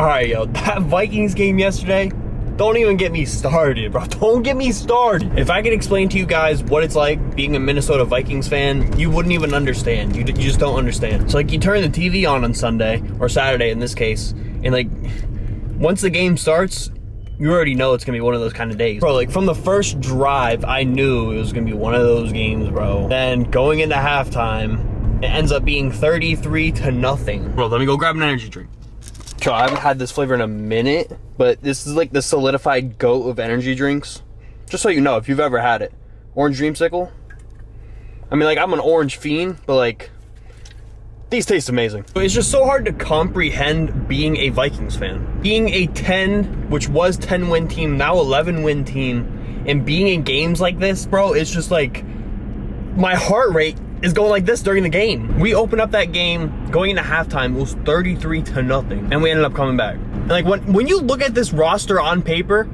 Alright, yo, that Vikings game yesterday, don't even get me started, bro. Don't get me started. If I could explain to you guys what it's like being a Minnesota Vikings fan, you wouldn't even understand. You just don't understand. So, like, you turn the TV on Sunday, or Saturday in this case, and, like, once the game starts, you already know it's gonna be one of those kind of days. Bro, like, from the first drive, I knew it was gonna be one of those games, bro. Then, going into halftime, it ends up being 33-0. Bro, let me go grab an energy drink. So, I haven't had this flavor in a minute, but this is like the solidified GOAT of energy drinks. Just so you know, if you've ever had it. Orange Dreamsicle. I mean, like, I'm an orange fiend, but, like, these taste amazing. It's just so hard to comprehend being a Vikings fan. Being a 10, which was 10-win team, now 11-win team, and being in games like this, bro, it's just like, my heart rate is going like this during the game. We opened up that game, going into halftime, it was 33-0, and we ended up coming back. And like, when you look at this roster on paper,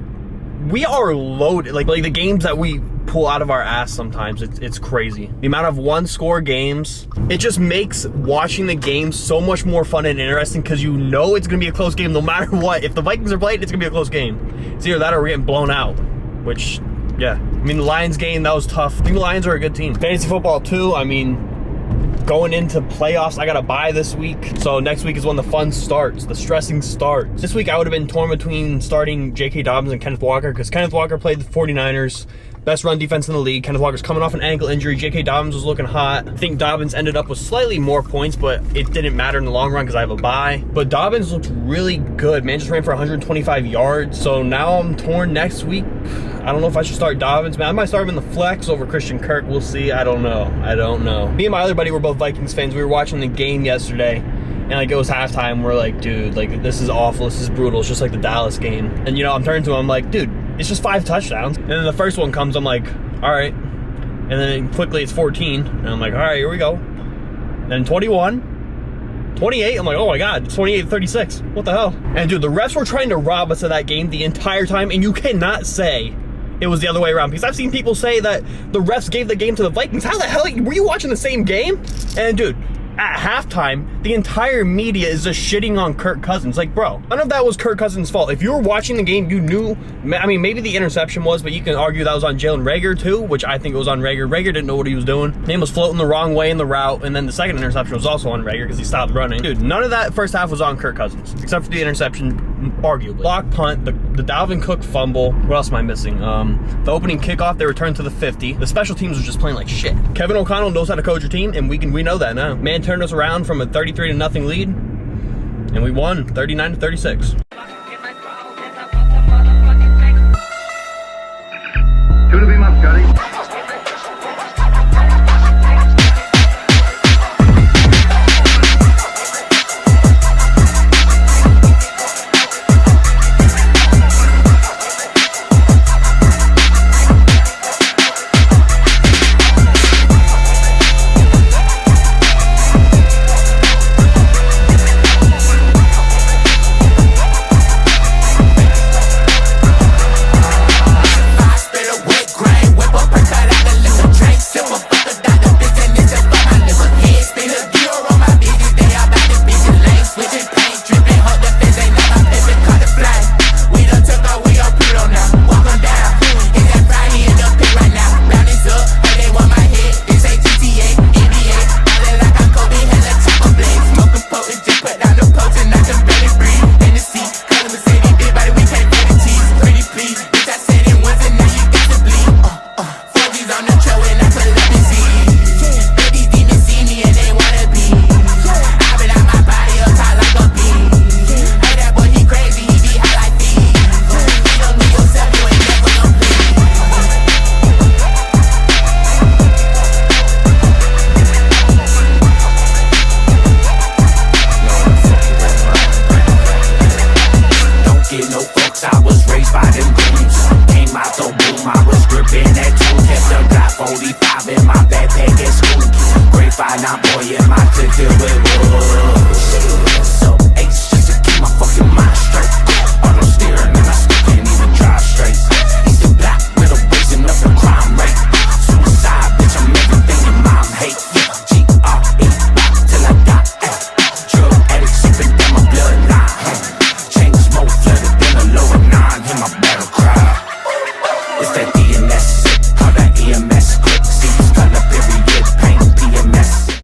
we are loaded. Like the games that we pull out of our ass sometimes, it's crazy. The amount of one-score games, it just makes watching the game so much more fun and interesting because you know it's gonna be a close game no matter what. If the Vikings are playing, it's gonna be a close game. It's either that or we're getting blown out, which, yeah. I mean, the Lions game, that was tough. I think the Lions are a good team. Fantasy football too, I mean, going into playoffs, I got a bye this week. So next week is when the fun starts, the stressing starts. This week I would have been torn between starting J.K. Dobbins and Kenneth Walker because Kenneth Walker played the 49ers. Best run defense in the league. Kenneth Walker's coming off an ankle injury. J.K. Dobbins was looking hot. I think Dobbins ended up with slightly more points, but it didn't matter in the long run because I have a bye. But Dobbins looked really good. Man just ran for 125 yards. So now I'm torn next week. I don't know if I should start Dobbins, man. I might start him in the flex over Christian Kirk. We'll see. I don't know. Me and my other buddy were both Vikings fans. We were watching the game yesterday, and like it was halftime. We're like, dude, like this is awful. This is brutal. It's just like the Dallas game. And you know, I'm turning to him. I'm like, dude, it's just 5 touchdowns. And then the first one comes. I'm like, all right. And then quickly it's 14. And I'm like, all right, here we go. Then 21. 28, I'm like, oh my God, 28-36. What the hell? And dude, the refs were trying to rob us of that game the entire time, and you cannot say it was the other way around, because I've seen people say that the refs gave the game to the Vikings. How the hell were you watching the same game? And dude, at halftime, the entire media is just shitting on Kirk Cousins. Like, bro, none of that was Kirk Cousins' fault. If you were watching the game, you knew, I mean, maybe the interception was, but you can argue that was on Jalen Reagor too, which I think it was on Reagor. Reagor didn't know what he was doing. Name was floating the wrong way in the route, and then the second interception was also on Reagor because he stopped running. Dude, none of that first half was on Kirk Cousins, except for the interception, arguably. Block punt, the Dalvin Cook fumble. What else am I missing? The opening kickoff, they returned to the 50. The special teams was just playing like shit. Kevin O'Connell knows how to coach your team, and we know that now. Man turned us around from a 33-0 lead, and we won 39-36. Two to be my Scotty. Whip up fed the message.